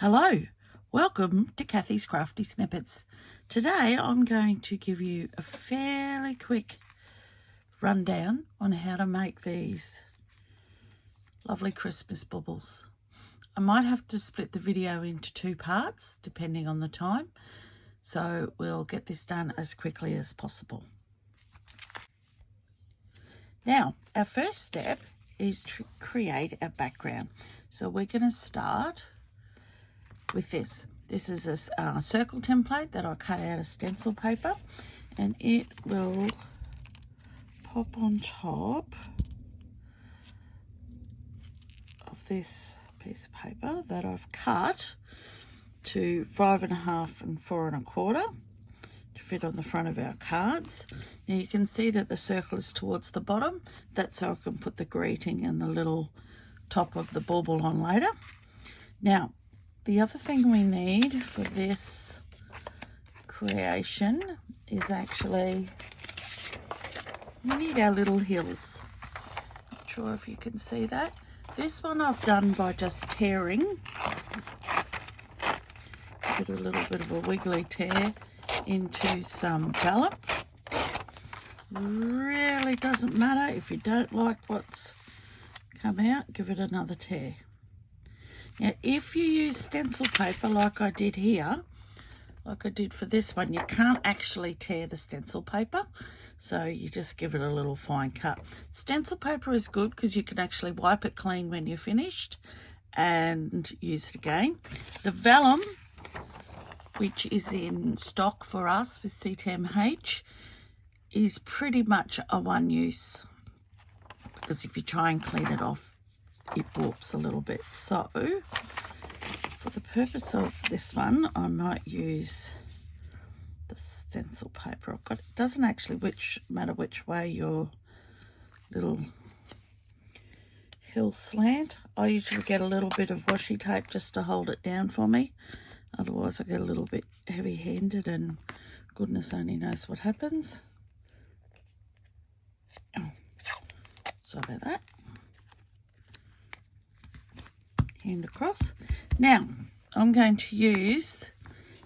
Hello, welcome to Cathy's Crafty Snippets. Today I'm going to give you a fairly quick rundown on how to make these lovely Christmas baubles. I might have to split the video into two parts depending on the time, so we'll get this done as quickly as possible. Now, our first step is to create a background. So we're going to start with this. This is a circle template that I cut out of stencil paper, and it will pop on top of this piece of paper that I've cut to 5.5 and 4 1/4 to fit on the front of our cards. Now you can see that the circle is towards the bottom. That's so I can put the greeting and the little top of the bauble on later. Now, the other thing we need for this creation is actually, we need our little hills. Not sure if you can see that. This one I've done by just tearing. Put a little bit of a wiggly tear into some vellum. Really doesn't matter. If you don't like what's come out, give it another tear. Now, if you use stencil paper like I did here, like I did for this one, you can't actually tear the stencil paper, so you just give it a little fine cut. Stencil paper is good because you can actually wipe it clean when you're finished and use it again. The vellum, which is in stock for us with CTMH, is pretty much a one-use, because if you try and clean it off, it warps a little bit. So for the purpose of this one, I might use the stencil paper I've got. It doesn't actually matter which way your little hill slant. I usually get a little bit of washi tape just to hold it down for me. Otherwise I get a little bit heavy-handed and goodness only knows what happens. Oh, sorry about that. Hand across. Now I'm going to use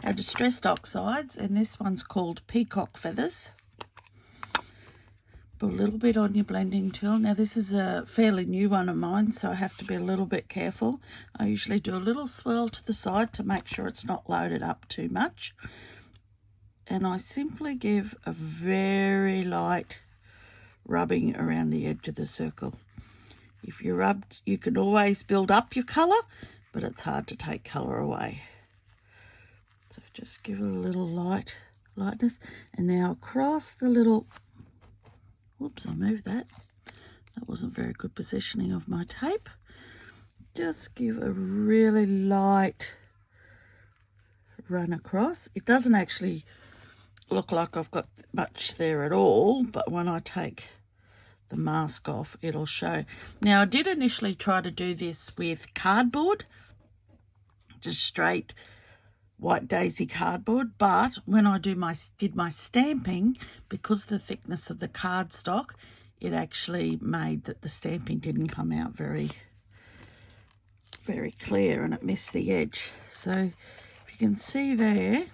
our Distress Oxides, and this one's called Peacock Feathers. Put a little bit on your blending tool. Now this is a fairly new one of mine, so I have to be a little bit careful. I usually do a little swirl to the side to make sure it's not loaded up too much, and I simply give a very light rubbing around the edge of the circle. If you rubbed, you can always build up your colour, but it's hard to take colour away. So just give it a little lightness. And now across the little, whoops, I moved that. That wasn't very good positioning of my tape. Just give a really light run across. It doesn't actually look like I've got much there at all, but when I take the mask off, it'll show. Now I did initially try to do this with cardboard, just straight white daisy cardboard, but when I did my stamping, because of the thickness of the cardstock, it actually made that the stamping didn't come out very clear, and it missed the edge. So if you can see there,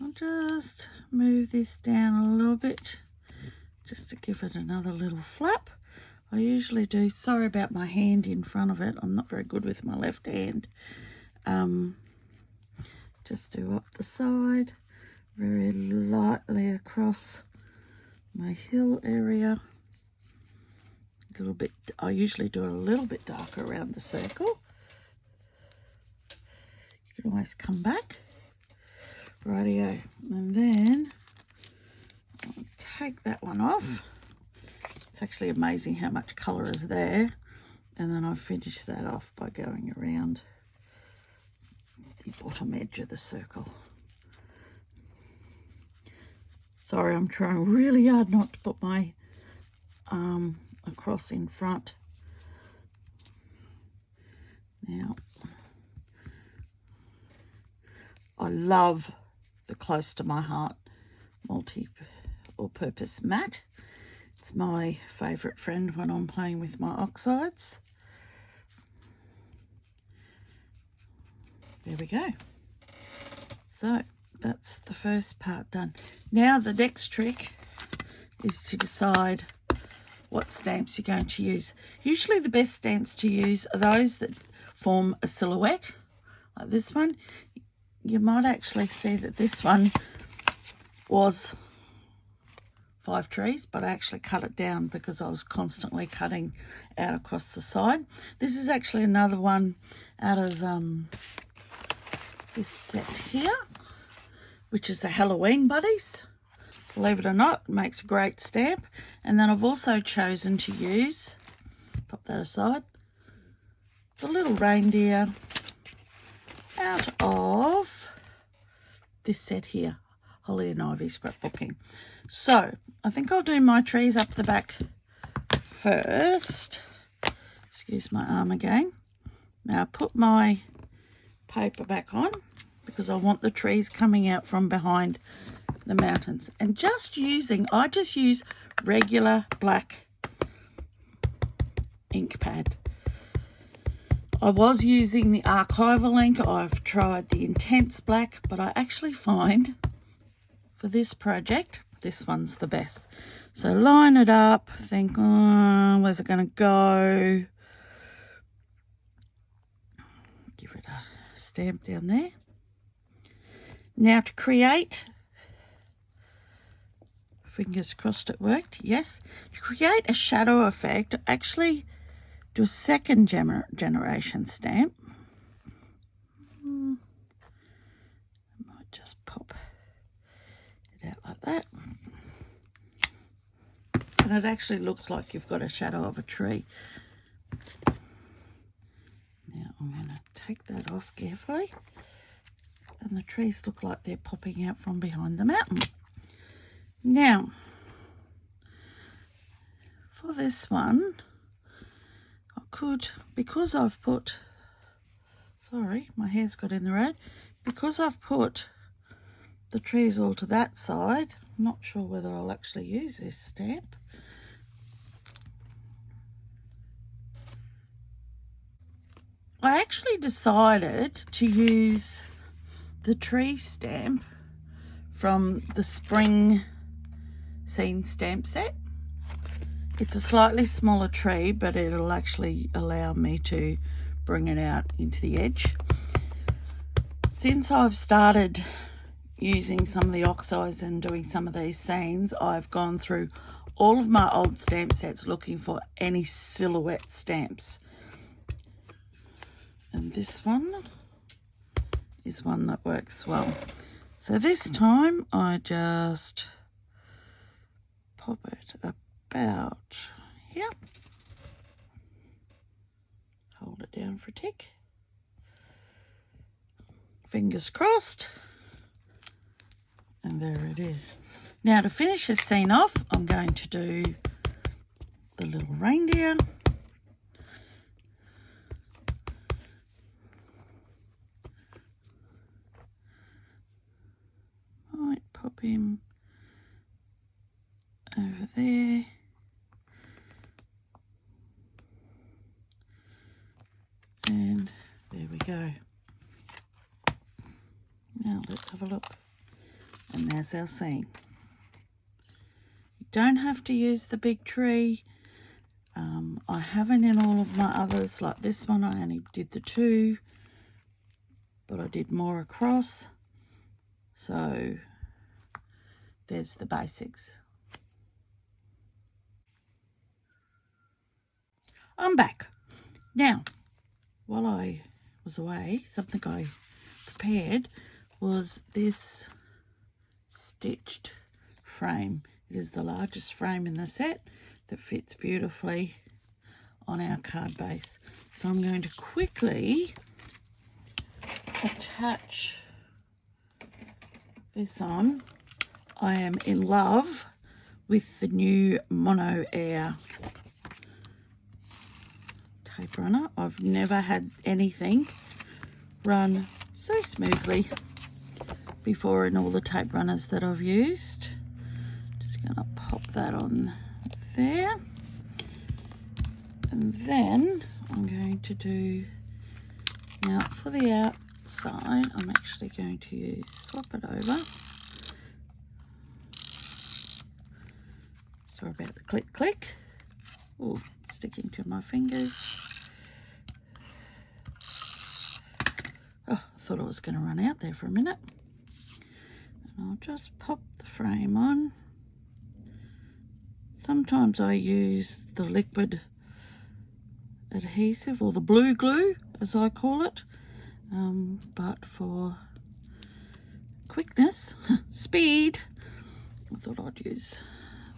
I'll just move this down a little bit just to give it another little flap. I usually do, sorry about my hand in front of it, I'm not very good with my left hand. Just do up the side, very lightly across my hill area. A little bit, I usually do it a little bit darker around the circle. You can always come back. Rightio, and then I'll take that one off. It's actually amazing how much colour is there. And then I finish that off by going around the bottom edge of the circle. Sorry, I'm trying really hard not to put my arm across in front. Now, I love the Close to My Heart multi-purpose mat. It's my favourite friend when I'm playing with my oxides. there we go. So that's the first part done. Now the next trick is to decide what stamps you're going to use. Usually the best stamps to use are those that form a silhouette, like this one. You might actually see that this one was 5 trees, but I actually cut it down because I was constantly cutting out across the side. This is actually another one out of this set here, which is the Halloween Buddies. Believe it or not, it makes a great stamp. And then I've also chosen to use, pop that aside, the little reindeer out of this set here, Holly and Ivy Scrapbooking. So I think I'll do my trees up the back first. Excuse my arm again. Now put my paper back on because I want the trees coming out from behind the mountains. And I just use regular black ink pad. I was using the archival ink. I've tried the intense black, but I actually find for this project, this one's the best. So line it up, think, oh, where's it going to go? Give it a stamp down there. Now to create, fingers crossed it worked, yes. To create a shadow effect, actually do a second generation stamp. I might just pop it out like that. And it actually looks like you've got a shadow of a tree. Now I'm going to take that off carefully. And the trees look like they're popping out from behind the mountain. Now, for this one, I could, because I've put, sorry, my hair's got in the road, because I've put the trees all to that side, I'm not sure whether I'll actually use this stamp. I actually decided to use the tree stamp from the spring scene stamp set. It's a slightly smaller tree, but it'll actually allow me to bring it out into the edge. Since I've started using some of the oxides and doing some of these scenes, I've gone through all of my old stamp sets looking for any silhouette stamps. And this one is one that works well. So this time I just pop it about here. Hold it down for a tick. Fingers crossed. And there it is. Now to finish this scene off, I'm going to do the little reindeer. Might pop him over there. And there we go. Now let's have a look. And there's our scene. You don't have to use the big tree. I haven't in all of my others, like this one I only did the 2, but I did more across. So there's the basics. I'm back. Now, while I was away, something I prepared was this stitched frame. It is the largest frame in the set that fits beautifully on our card base. So I'm going to quickly attach this on. I am in love with the new Mono Air tape runner. I've never had anything run so smoothly before in all the tape runners that I've used. Just going to pop that on there. And then I'm going to do, now for the side, I'm actually going to swap it over. Sorry about the click click. Oh, sticking to my fingers. Oh, I thought I was going to run out there for a minute. And I'll just pop the frame on. Sometimes I use the liquid adhesive, or the blue glue as I call it, but for quickness, speed, I thought I'd use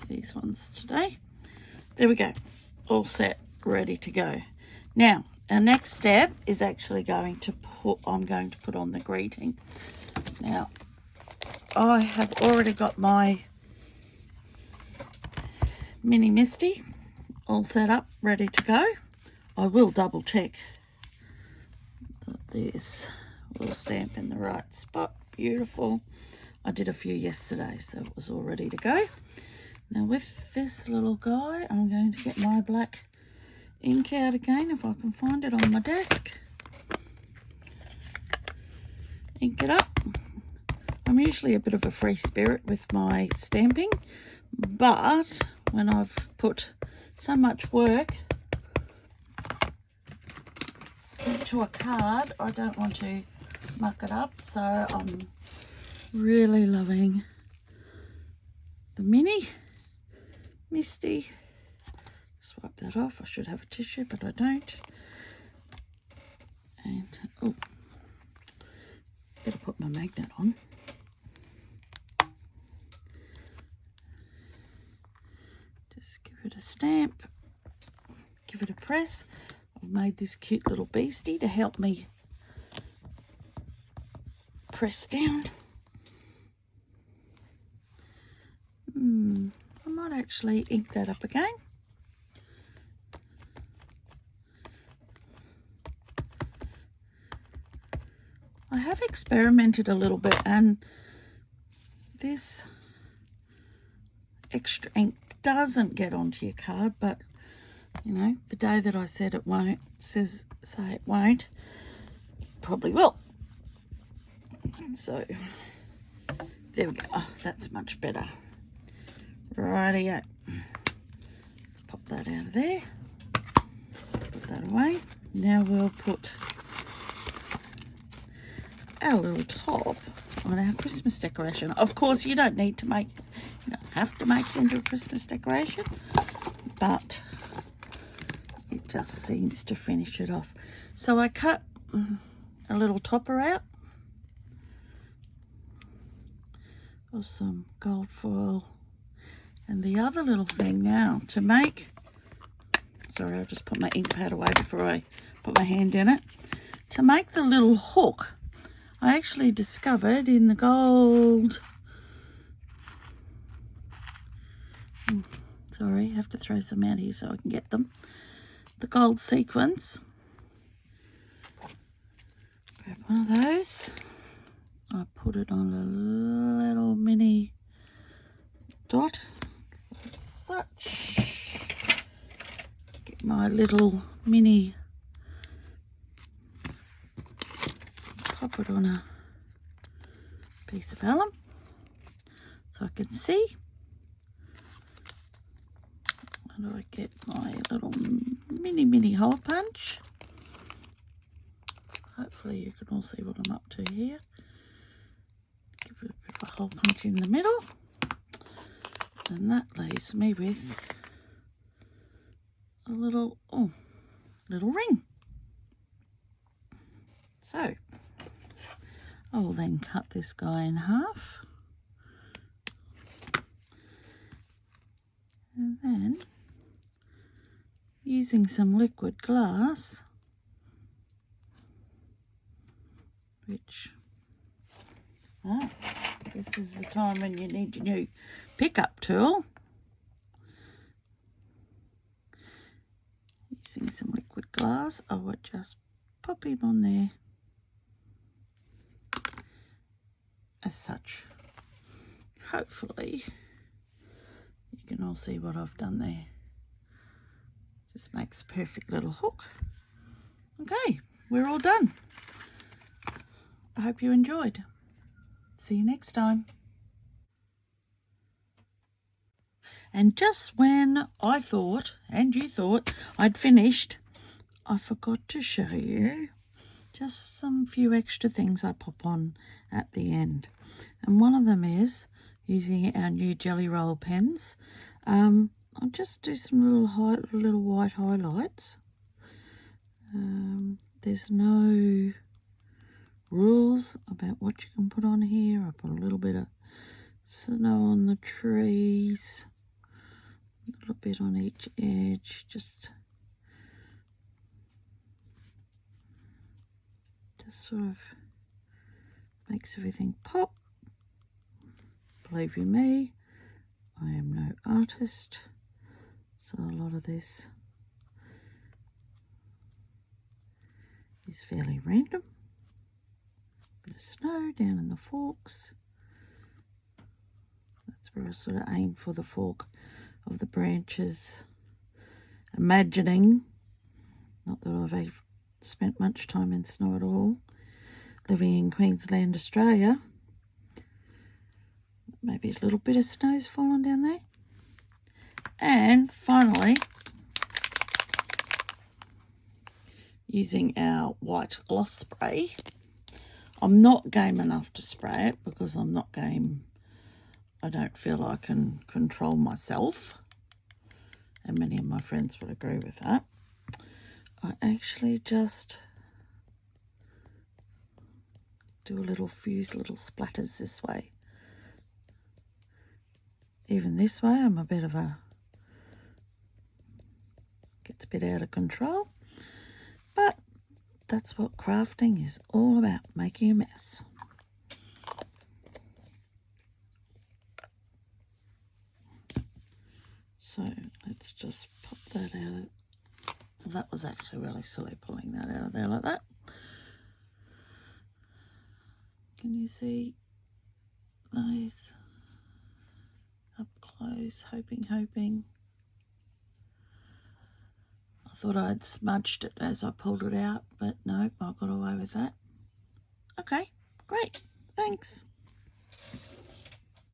these ones today. There we go, all set, ready to go. Now our next step is actually I'm going to put on the greeting. Now I have already got my mini Misty all set up, ready to go. I will double check that this will stamp in the right spot. Beautiful. I did a few yesterday, so it was all ready to go. Now with this little guy, I'm going to get my black ink out again, if I can find it on my desk. Ink it up. I'm usually a bit of a free spirit with my stamping, but when I've put so much work into a card, I don't want to muck it up, so I'm really loving the mini Misty. Just wipe that off. I should have a tissue, but I don't. And oh, better put my magnet on. Just give it a stamp, give it a press. I've made this cute little beastie to help me press down. I might actually ink that up again. I have experimented a little bit, and this extra ink doesn't get onto your card, but you know, the day that I said it won't, say it won't, it probably will. So there we go. Oh, that's much better. Rightio. Let's pop that out of there. Put that away. Now we'll put our little top on our Christmas decoration. Of course, you don't have to make it into a Christmas decoration, but it just seems to finish it off. So I cut a little topper out of some gold foil, and the other little thing now to make, sorry, I'll just put my ink pad away before I put my hand in it. To make the little hook, I actually discovered in the gold, sorry, I have to throw some out here so I can get them, the gold sequins. Grab one of those. I put it on a little mini dot, like such. Get my little mini, pop it on a piece of vellum so I can see. And I get my little mini hole punch. Hopefully you can all see what I'm up to here. Give it a bit of a hole punch in the middle. And that leaves me with a little ring. So I will then cut this guy in half. And then, using some liquid glass, which, this is the time when you need your new pickup tool. Using some liquid glass, I would just pop him on there as such. Hopefully you can all see what I've done there. Just makes a perfect little hook. Okay, we're all done. hope you enjoyed. See you next time. And just when I thought, and you thought, I'd finished, I forgot to show you just some few extra things I pop on at the end. And one of them is using our new Jelly Roll pens. I'll just do some little white highlights. There's no rules about what you can put on here. I put a little bit of snow on the trees, a little bit on each edge, just sort of makes everything pop. Believe you me, I am no artist, so a lot of this is fairly random. Bit of snow down in the forks. That's where I sort of aim for the fork of the branches, imagining, not that I've spent much time in snow at all, living in Queensland, Australia. Maybe a little bit of snow's fallen down there. And finally, using our white gloss spray. I'm not game enough to spray it because I'm not game. I don't feel I can control myself. And many of my friends would agree with that. I actually just do a few little splatters this way. Even this way, I'm a bit of a, gets a bit out of control. But that's what crafting is all about, making a mess. So let's just pop that out. That was actually really silly pulling that out of there like that. Can you see those up close? Hoping. I thought I'd smudged it as I pulled it out, but nope, I got away with that. Okay, great. Thanks.